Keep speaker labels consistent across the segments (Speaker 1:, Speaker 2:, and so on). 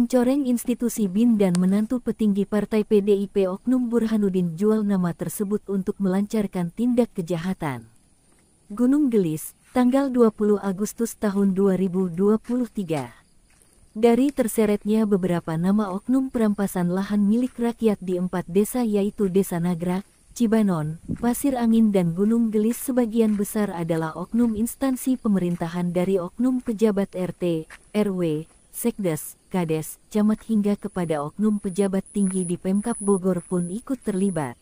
Speaker 1: Mencoreng institusi BIN dan menantu petinggi Partai PDIP Oknum Burhanuddin jual nama tersebut untuk melancarkan tindak kejahatan. Gunung Gelis, tanggal 20 Agustus tahun 2023. Dari terseretnya beberapa nama oknum perampasan lahan milik rakyat di 4 desa yaitu Desa Nagrag, Cibanon, Pasir Angin dan Gunung Gelis, sebagian besar adalah oknum instansi pemerintahan dari oknum pejabat RT, RW, Sekdes, Kades, Camat hingga kepada oknum pejabat tinggi di Pemkab Bogor pun ikut terlibat.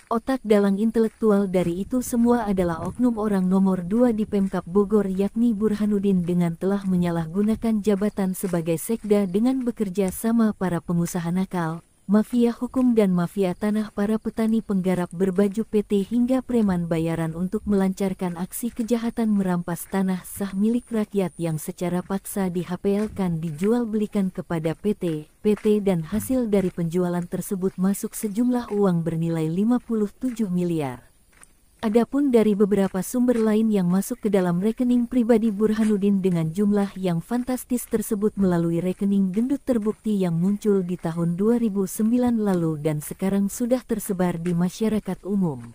Speaker 1: Otak dalang intelektual dari itu semua adalah oknum orang nomor 2 di Pemkab Bogor yakni Burhanuddin dengan telah menyalahgunakan jabatan sebagai sekda dengan bekerja sama para pengusaha nakal, mafia hukum dan mafia tanah, para petani penggarap berbaju PT hingga preman bayaran untuk melancarkan aksi kejahatan merampas tanah sah milik rakyat yang secara paksa di-HPL-kan dijual belikan kepada PT dan hasil dari penjualan tersebut masuk sejumlah uang bernilai 57 miliar. Adapun dari beberapa sumber lain yang masuk ke dalam rekening pribadi Burhanuddin dengan jumlah yang fantastis tersebut melalui rekening gendut terbukti yang muncul di tahun 2009 lalu dan sekarang sudah tersebar di masyarakat umum.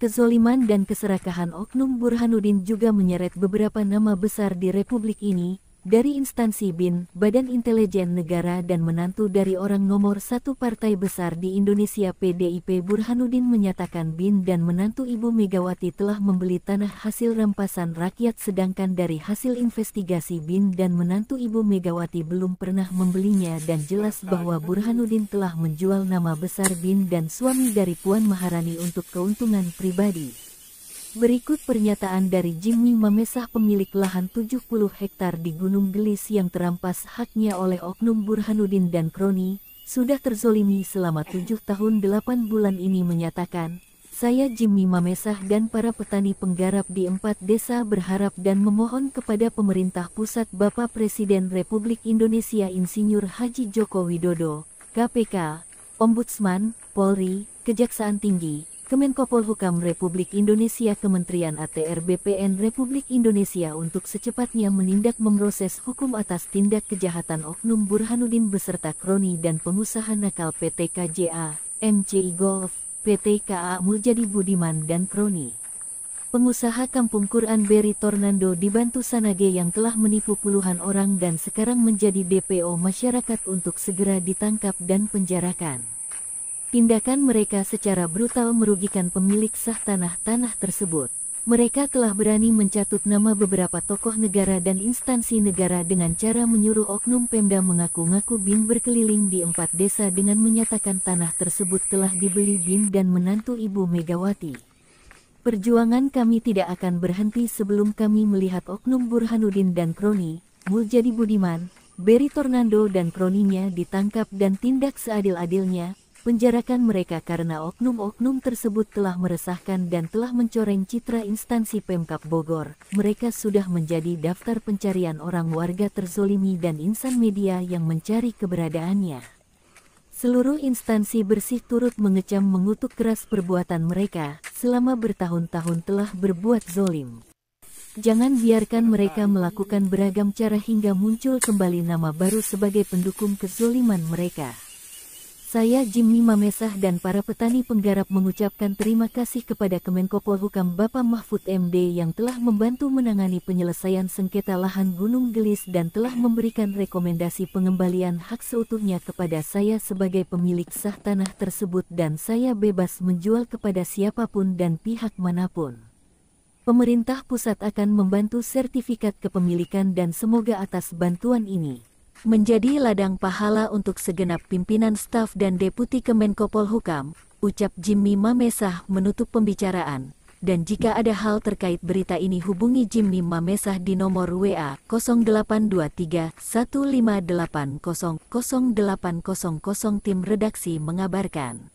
Speaker 1: Kezoliman dan keserakahan oknum Burhanuddin juga menyeret beberapa nama besar di Republik ini, dari instansi BIN, Badan Intelijen Negara dan menantu dari orang nomor 1 partai besar di Indonesia PDIP. Burhanuddin menyatakan BIN dan menantu Ibu Megawati telah membeli tanah hasil rampasan rakyat sedangkan dari hasil investigasi BIN dan menantu Ibu Megawati belum pernah membelinya dan jelas bahwa Burhanuddin telah menjual nama besar BIN dan suami dari Puan Maharani untuk keuntungan pribadi. Berikut pernyataan dari Jimmy Mamesah, pemilik lahan 70 hektar di Gunung Gelis yang terampas haknya oleh oknum Burhanuddin dan kroni, sudah terzolimi selama 7 tahun 8 bulan ini menyatakan, "Saya Jimmy Mamesah dan para petani penggarap di 4 desa berharap dan memohon kepada pemerintah pusat Bapak Presiden Republik Indonesia Insinyur Haji Joko Widodo, KPK, Ombudsman, Polri, Kejaksaan Tinggi, Kemenkopolhukam Republik Indonesia, Kementerian ATR BPN Republik Indonesia untuk secepatnya menindak memproses hukum atas tindak kejahatan oknum Burhanuddin beserta kroni dan pengusaha nakal PT KJA, MCI Golf, PT KA Muljadi Budiman dan kroni. Pengusaha Kampung Quran Beri Tornando dibantu Sanage yang telah menipu puluhan orang dan sekarang menjadi DPO masyarakat untuk segera ditangkap dan penjarakan. Tindakan mereka secara brutal merugikan pemilik sah tanah-tanah tersebut. Mereka telah berani mencatut nama beberapa tokoh negara dan instansi negara dengan cara menyuruh oknum Pemda mengaku-ngaku BIN berkeliling di 4 desa dengan menyatakan tanah tersebut telah dibeli BIN dan menantu Ibu Megawati. Perjuangan kami tidak akan berhenti sebelum kami melihat oknum Burhanuddin dan kroni, Muljadi Budiman, Beri Tornando dan kroninya ditangkap dan tindak seadil-adilnya. Penjarakan mereka karena oknum-oknum tersebut telah meresahkan dan telah mencoreng citra instansi Pemkab Bogor. Mereka sudah menjadi daftar pencarian orang warga terzolimi dan insan media yang mencari keberadaannya. Seluruh instansi bersih turut mengecam mengutuk keras perbuatan mereka selama bertahun-tahun telah berbuat zolim. Jangan biarkan mereka melakukan beragam cara hingga muncul kembali nama baru sebagai pendukung kezoliman mereka. Saya Jimmy Mamesah dan para petani penggarap mengucapkan terima kasih kepada Kemenkopolhukam Bapak Mahfud MD yang telah membantu menangani penyelesaian sengketa lahan Gunung Gelis dan telah memberikan rekomendasi pengembalian hak seutuhnya kepada saya sebagai pemilik sah tanah tersebut dan saya bebas menjual kepada siapapun dan pihak manapun. Pemerintah pusat akan membantu sertifikat kepemilikan dan semoga atas bantuan ini menjadi ladang pahala untuk segenap pimpinan staf dan deputi Kemenkopolhukam, ucap Jimmy Mamesah menutup pembicaraan. Dan jika ada hal terkait berita ini hubungi Jimmy Mamesah di nomor WA 0823 158 00800. Tim redaksi mengabarkan.